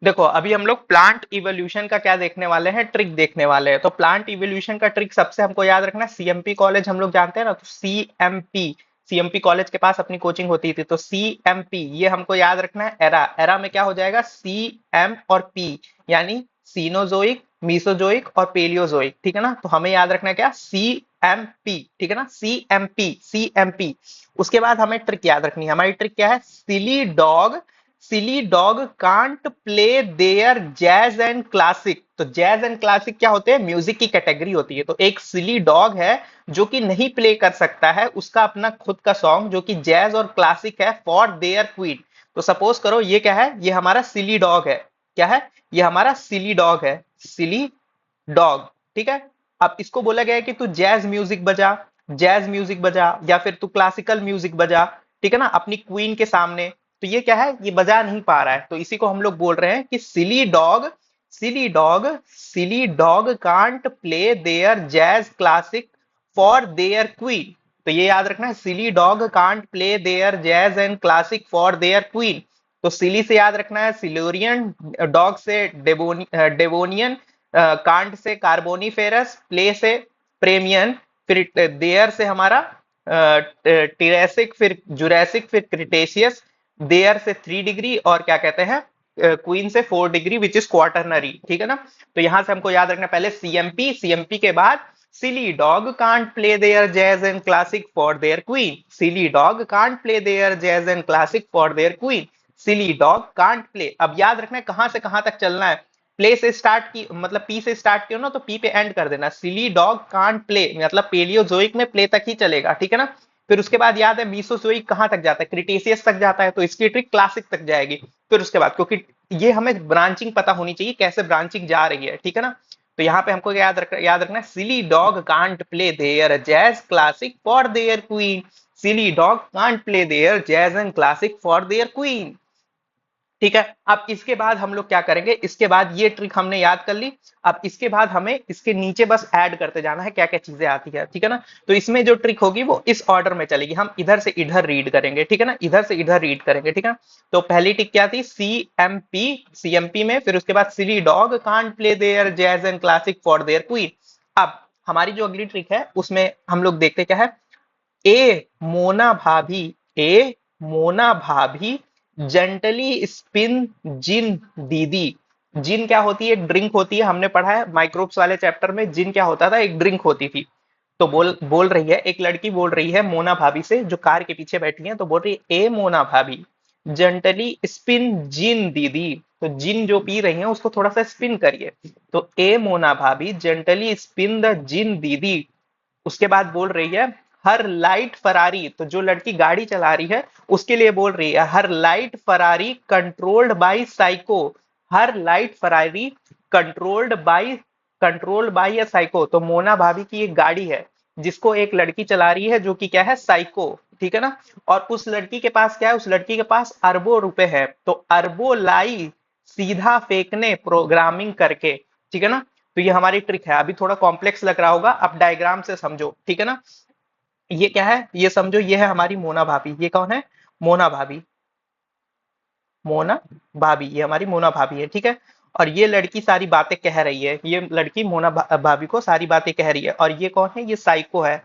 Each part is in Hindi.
देखो अभी हम लोग प्लांट इवोल्यूशन का क्या देखने वाले हैं, ट्रिक देखने वाले हैं। तो प्लांट इवोल्यूशन का ट्रिक सबसे हमको याद रखना है, सीएमपी कॉलेज हम लोग जानते हैं ना, तो सीएमपी, सीएमपी कॉलेज के पास अपनी कोचिंग होती थी, तो सीएमपी ये हमको याद रखना है। एरा, एरा में क्या हो जाएगा, सीएम और पी, यानी सीनोजोइक, मीसोजोइक और पेलियोजोइक, ठीक है ना। तो हमें याद रखना है क्या, सीएमपी, ठीक है ना, सीएमपी, सीएमपी। उसके बाद हमें ट्रिक याद रखनी है, हमारी ट्रिक क्या है, silly dog can't play their jazz and classic. तो जैज एंड क्लासिक क्या होते हैं, म्यूजिक की कैटेगरी होती है। तो एक सिली डॉग है जो कि नहीं प्ले कर सकता है उसका अपना खुद का सॉन्ग जो कि जैज और क्लासिक है, फॉर देयर क्वीन। तो सपोज करो ये क्या है, ये हमारा सिली डॉग है। क्या है, ये हमारा सिली डॉग है, सिली डॉग, ठीक है। अब इसको बोला गया है कि तू जैज म्यूजिक बजा, जैज म्यूजिक बजा, या फिर तू क्लासिकल म्यूजिक बजा, ठीक है ना, अपनी क्वीन के सामने। तो ये क्या है, ये बजा नहीं पा रहा है, तो इसी को हम लोग बोल रहे हैं कि silly dog, silly dog, silly dog can't play their jazz classic for their queen. तो ये याद रखना है, silly dog can't play their jazz and classic for their queen. तो सिली से याद रखना है सिल्यूरियन, डॉग से डेवोनियन, कांट से कार्बोनीफेरस, प्ले से प्रेमियन, फिर देयर से हमारा टिरेसिक, फिर जुरैसिक, फिर क्रिटेशियस, देयर से 3 डिग्री, और क्या कहते हैं, क्वीन से 4 डिग्री विच इज क्वार्टरनरी, ठीक है ना। तो यहां से हमको याद रखना, पहले सीएमपी, सीएमपी के बाद silly dog can't play their jazz and classic for their queen, silly dog can't play their jazz and classic for their queen, silly dog can't play. अब याद रखना है कहां से कहां तक चलना है, प्ले से स्टार्ट की, मतलब पी से स्टार्ट किया ना तो पी पे एंड कर देना, सिली डॉग कांट प्ले मतलब पेलियोजोइक में प्ले तक ही चलेगा, ठीक है ना। फिर उसके बाद याद है मीसोजोइक कहां तक जाता है, क्रिटेशियस तक जाता है, तो इसकी ट्रिक क्लासिक तक जाएगी। फिर उसके बाद, क्योंकि ये हमें ब्रांचिंग पता होनी चाहिए कैसे ब्रांचिंग जा रही है, ठीक है ना। तो यहाँ पे हमको याद रखना है, silly dog can't play their jazz classic for their queen, silly dog can't play their jazz and classic for their queen, ठीक है। अब इसके बाद हम लोग क्या करेंगे, इसके बाद ये ट्रिक हमने याद कर ली। अब इसके बाद हमें इसके नीचे बस ऐड करते जाना है क्या क्या चीजें आती है, ठीक है ना। तो इसमें जो ट्रिक होगी वो इस ऑर्डर में चलेगी, हम इधर से इधर रीड करेंगे, ठीक है ना, इधर से इधर रीड करेंगे, ठीक है। तो पहली ट्रिक क्या थी, सीएमपी, सीएमपी में फिर उसके बाद silly dog can't play their jazz and classic for their queen. अब हमारी जो अगली ट्रिक है उसमें हम लोग देखते क्या है, ए मोना भाभी, ए मोना भाभी जेंटली स्पिन जिन दीदी। जिन क्या होती है, एक ड्रिंक होती है, हमने पढ़ा है माइक्रोब्स वाले चैप्टर में, जिन क्या होता था, एक ड्रिंक होती थी। तो बोल बोल रही है, एक लड़की बोल रही है मोना भाभी से जो कार के पीछे बैठी है, तो बोल रही है ए मोना भाभी जेंटली स्पिन जिन दीदी। तो जिन जो पी रही है उसको थोड़ा सा स्पिन करिए। तो ए मोना भाभी जेंटली स्पिन द जिन दीदी। उसके बाद बोल रही है हर लाइट फरारी, तो जो लड़की गाड़ी चला रही है उसके लिए बोल रही है हर light Ferrari controlled by psycho, हर light Ferrari controlled by a psycho. तो मोना भाभी की एक गाड़ी है जिसको एक लड़की चला रही है जो कि क्या है, साइको, ठीक है ना। और उस लड़की के पास क्या है, उस लड़की के पास अरबों रुपए है, तो अरबों लाई सीधा फेंकने प्रोग्रामिंग करके, ठीक है ना। तो ये हमारी ट्रिक है, अभी थोड़ा कॉम्प्लेक्स लग रहा होगा, अब डायग्राम से समझो, ठीक है ना। ये क्या है, ये समझो, ये है हमारी मोना भाभी। ये कौन है, मोना भाभी, मोना भाभी, ये हमारी मोना भाभी है, ठीक है। और ये लड़की सारी बातें कह रही है, ये लड़की मोना भाभी को सारी बातें कह रही है, और ये कौन है, ये साइको है,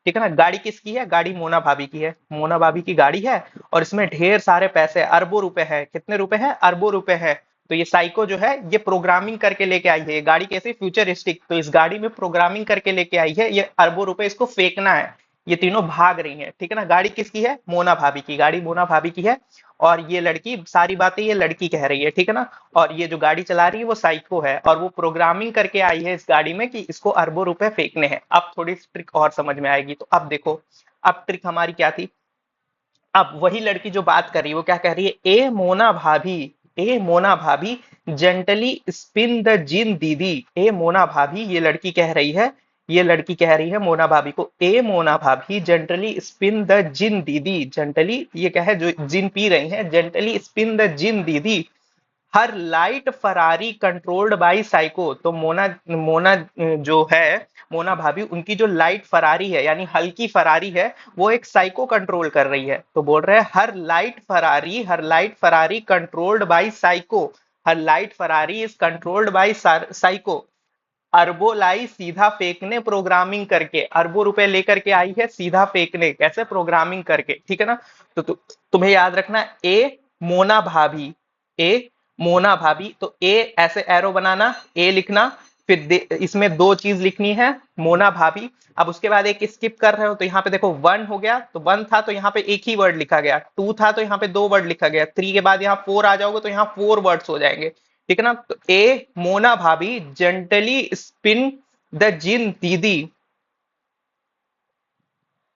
ठीक है ना। गाड़ी किसकी है, गाड़ी मोना भाभी की है, मोना भाभी की गाड़ी है, और इसमें ढेर सारे पैसे, अरबों रुपए है, कितने रुपए हैं, अरबों रुपए है। तो ये साइको जो है ये प्रोग्रामिंग करके लेके आई है, ये गाड़ी कैसे फ्यूचरिस्टिक, तो इस गाड़ी में प्रोग्रामिंग करके लेके आई है, ये अरबों रुपए इसको फेंकना है। ये तीनों भाग रही हैं, ठीक है ना। गाड़ी किसकी है, मोना भाभी की, गाड़ी मोना भाभी की है। और ये लड़की सारी बातें ये लड़की कह रही है, ठीक है ना। और ये जो गाड़ी चला रही है वो साइको है, और वो प्रोग्रामिंग करके आई है इस गाड़ी में कि इसको अरबों रुपए फेंकने हैं। अब थोड़ी ट्रिक और समझ में आएगी। तो अब देखो, अब ट्रिक हमारी क्या थी, अब वही लड़की जो बात कर रही है वो क्या कह रही है, ए मोना भाभी, ए मोना भाभी जेंटली स्पिन द जिन दीदी। ए मोना भाभी, ये लड़की कह रही है, ये लड़की कह रही है मोना भाभी को, ए मोना भाभी जेंटली स्पिन द जिन दीदी। जेंटली ये क्या है, जो जिन पी रही है, जेंटली स्पिन द जिन दीदी, हर light Ferrari controlled by psycho. तो मोना मोना जो है, मोना भाभी, उनकी जो लाइट फरारी है यानी हल्की फरारी है, वो एक साइको कंट्रोल कर रही है। तो बोल रहे हैं हर light Ferrari controlled by psycho, हर light Ferrari is controlled by psycho. अरबों लाई सीधा फेंकने प्रोग्रामिंग करके, अरबों रुपए लेकर के आई है सीधा फेंकने, कैसे? प्रोग्रामिंग करके, ठीक है ना। तो तुम्हें याद रखना, ए मोना भाभी, ए मोना भाभी, तो ए ऐसे एरो बनाना, ए लिखना, फिर इसमें दो चीज लिखनी है, मोना भाभी। अब उसके बाद एक स्किप कर रहे हो तो यहाँ पे देखो वन हो गया, तो वन था तो यहाँ पे एक ही वर्ड लिखा गया, टू था तो यहाँ पे दो वर्ड लिखा गया, थ्री के बाद यहाँ फोर आ जाओगे तो यहाँ फोर वर्ड्स हो जाएंगे, ठीक है ना। तो ए मोना भाभी जेंटली स्पिन द जिन दीदी,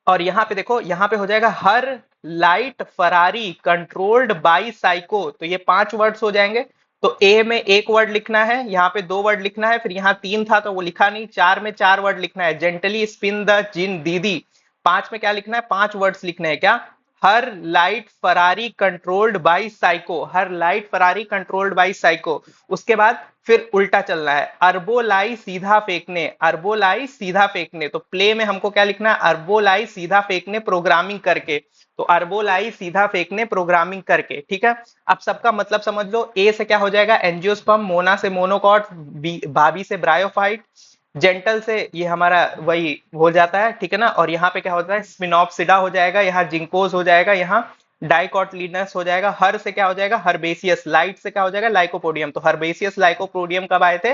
और यहाँ पे देखो, यहाँ पे हो जाएगा हर light Ferrari controlled by psycho, तो ये पांच वर्ड्स हो जाएंगे। तो ए में एक वर्ड लिखना है, यहाँ पे दो वर्ड लिखना है, फिर यहाँ तीन था तो वो लिखा नहीं, चार में चार वर्ड लिखना है, जेंटली स्पिन द जिन दीदी। पांच में क्या लिखना है? पांच वर्ड्स लिखने हैं, क्या? हर light Ferrari controlled by psycho, हर light Ferrari controlled by psycho. उसके बाद फिर उल्टा चलना है, अरबोलाई सीधा फेंकने, अरबोलाई सीधा फेंकने, तो प्ले में हमको क्या लिखना है? अरबोलाई सीधा फेंकने प्रोग्रामिंग करके, तो अरबोलाई सीधा फेंकने प्रोग्रामिंग करके, ठीक है। अब सबका मतलब समझ लो, ए से क्या हो जाएगा? एंजियोस्पर्म, मोना से मोनोकॉट, भाभी से ब्रायोफाइट, जेंटल से ये हमारा वही हो जाता है, ठीक है ना। और यहाँ पे क्या होता है? स्पिनॉप्सिडा हो जाएगा, यहाँ जिंकोस हो जाएगा, यहाँ डाइकोटलिनस हो जाएगा, हर से क्या हो जाएगा? हर्बेसियस, लाइट से क्या हो जाएगा? लाइकोपोडियम, तो हर्बेसियस लाइकोपोडियम कब आए थे?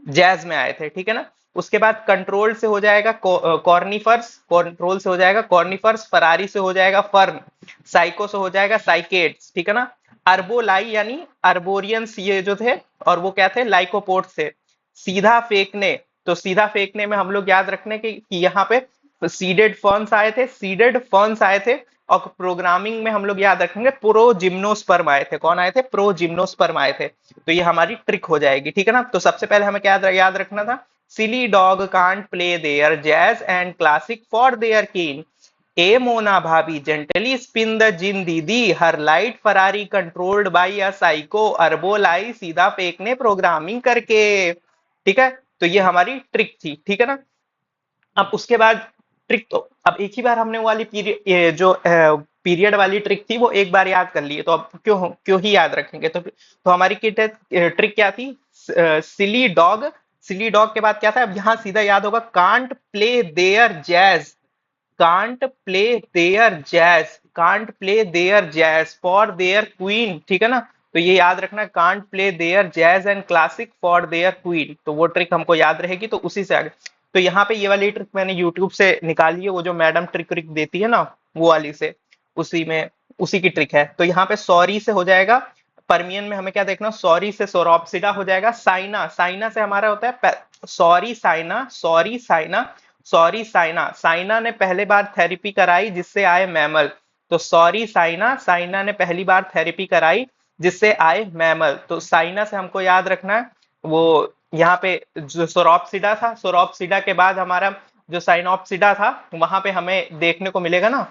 जैज में आए थे, ठीक है ना। उसके बाद कंट्रोल से हो जाएगा कॉर्निफर्स, कंट्रोल से हो जाएगा कॉर्निफर्स, फरारी से हो जाएगा फर्न, साइको से हो जाएगा साइकेड्स, ठीक है ना। अर्बोलाई यानी अर्बोरियंस ये जो थे, और वो क्या थे? लाइकोपोड से। सीधा फेंकने, तो सीधा फेंकने में हम लोग याद रखने कि यहाँ पे सीडेड फर्न्स आए थे, सीडेड फर्न्स आए थे। और प्रोग्रामिंग में हम लोग याद रखेंगे प्रो जिम्नोस्पर्म आए थे, कौन आए थे? प्रो जिम्नोस्पर्म आए थे। तो ये हमारी ट्रिक हो जाएगी, ठीक है ना। तो सबसे पहले हमें क्या याद रखना था? Silly dog can't play their jazz and classic for their queen, ए मोना भाभी जेंटली स्पिन द जिन दीदी, हर light Ferrari controlled by a psycho, अरबो लाई सीधा फेंकने प्रोग्रामिंग करके, ठीक है। तो ये हमारी ट्रिक थी, ठीक है ना। अब उसके बाद ट्रिक, तो अब एक ही बार हमने वो वाली पीरियड जो पीरियड वाली ट्रिक थी वो एक बार याद कर लिए, तो अब क्यों क्यों ही याद रखेंगे? तो हमारी ट्रिक क्या थी? सिली डॉग, सिली डॉग के बाद क्या था? अब यहाँ सीधा याद होगा, can't play their jazz, can't play their jazz, can't play their jazz for their queen, ठीक है ना। तो ये याद रखना, can't play their jazz and classic for their queen, तो वो ट्रिक हमको याद रहेगी। तो उसी से आगे, तो यहाँ पे ये वाली ट्रिक मैंने यूट्यूब से निकाली है, वो जो मैडम ट्रिक ट्रिक देती है ना, वो वाली से, उसी में उसी की ट्रिक है। तो यहाँ पे सॉरी से हो जाएगा, परमियन में हमें क्या देखना? सॉरी से सोरोप्सिडा हो जाएगा, साइना, साइना से हमारा होता है sorry Saina, sorry Saina, sorry Saina, Saina ने पहले बार थेरेपी कराई जिससे आए मैमल, तो सॉरी साइना, साइना ने पहली बार थेरेपी कराई जिससे आए मैमल। तो साइना से हमको याद रखना है, वो यहाँ पे जो सोरोप्सिडा था, सोरोप्सिडा के बाद हमारा जो साइनोप्सिडा था, वहां पे हमें देखने को मिलेगा ना,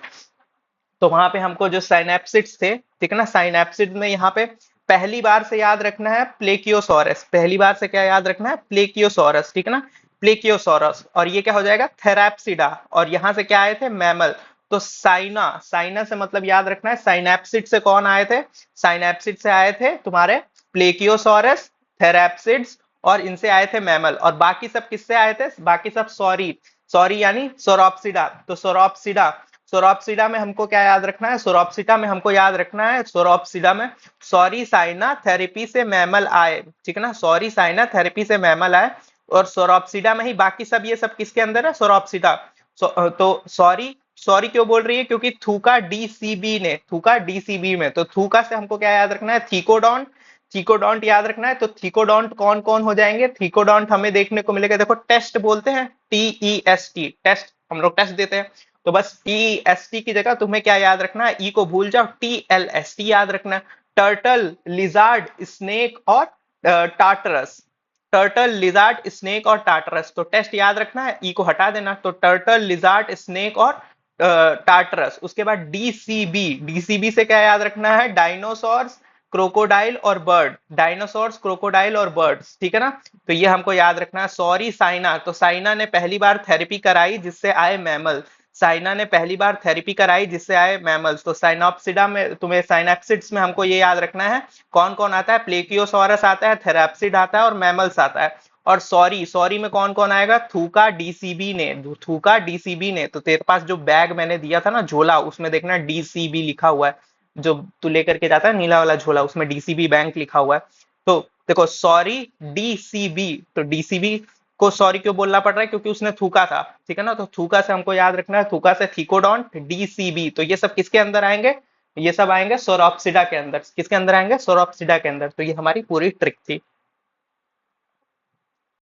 तो वहां पे हमको जो साइनेप्सिड्स थे, ठीक है ना, साइनेप्सिड में यहाँ पे पहली बार से याद रखना है प्लेकियोसोरस, पहली बार से क्या याद रखना है? प्लेकियोसोरस, ठीक है ना, प्लेकियोसोरस। और ये क्या हो जाएगा? थेराप्सिडा, और यहाँ से क्या आए थे? मैमल। तो साइना, साइना से मतलब याद रखना है, साइनेप्सिड से कौन आए थे? साइनेप्सिड से आए थे तुम्हारे प्लेकियोसोरस, थेराप्सिड्स, और इनसे आए थे मैमल। और बाकी सब किससे आए थे? बाकी सब सॉरी, सॉरी यानी सोरोप्सिडा, तो सोरोप्सिडा, सोरोप्सिडा में हमको क्या याद रखना है? सोरोप्सिडा में हमको याद रखना है, सोरोप्सिडा में सॉरी साइना थेरेपी से मैमल आए, ठीक है ना, सॉरी साइना थेरेपी से मैमल आए। और सोरोप्सिडा में ही बाकी सब, ये सब किसके अंदर है? सोरोप्सिडा। तो सॉरी, सॉरी क्यों बोल रही है? क्योंकि थूका डीसीबी ने, थूका डीसीबी में, तो थूका से हमको क्या याद रखना है? थीकोडॉन्ट, थीकोडॉन्ट याद रखना है। तो थीकोडॉन्ट कौन कौन हो जाएंगे? थीकोडॉन्ट हमें देखने को मिलेगा, देखो टेस्ट बोलते हैं, TEST, टेस्ट, हम लोग टेस्ट देते हैं। तो बस TEST की जगह तुम्हें क्या याद रखना है? ई को भूल जाओ, TLST याद रखना है। टर्टल, लिजार्ड, स्नेक और टाटरस, टर्टल, लिजार्ड, स्नेक और टाटरस, तो टेस्ट याद रखना है, ई को हटा देना, तो टर्टल, लिजार्ड, स्नेक और टाटरस। उसके बाद डीसीबी, डीसीबी से क्या याद रखना है? डायनोसॉर्स, क्रोकोडाइल और बर्ड, डायनासोर्स, क्रोकोडाइल और बर्ड्स, ठीक है ना। तो ये हमको याद रखना है। सॉरी साइना, तो साइना ने पहली बार थेरेपी कराई जिससे आए मैमल, साइना ने पहली बार थेरेपी कराई जिससे आए मैमल्स। तो साइनोप्सिडा में तुम्हें साइनैप्सिड्स में हमको ये याद रखना है कौन कौन आता है, प्लेकियोसॉरस आता है, थेराप्सिड आता है और मैमल्स आता है। और सॉरी सॉरी में कौन कौन आएगा, थूका डीसीबी ने, थूका डीसीबी ने। तो तेरे पास जो बैग मैंने दिया था ना झोला, उसमें देखना डीसीबी लिखा हुआ है, जो तू लेकर के जाता है नीला वाला झोला, उसमें डीसीबी बैंक लिखा हुआ है। तो देखो सॉरी डीसीबी, तो डीसीबी को सॉरी क्यों बोलना पड़ रहा है, क्योंकि उसने थूका था, ठीक है ना। तो थूका से हमको याद रखना है, थूका से थीकोडोंट डीसीबी। तो ये सब किसके अंदर आएंगे, ये सब आएंगे सोरोप्सिडा के अंदर। किसके अंदर आएंगे, सोरोप्सिडा के अंदर। तो ये हमारी पूरी ट्रिक थी।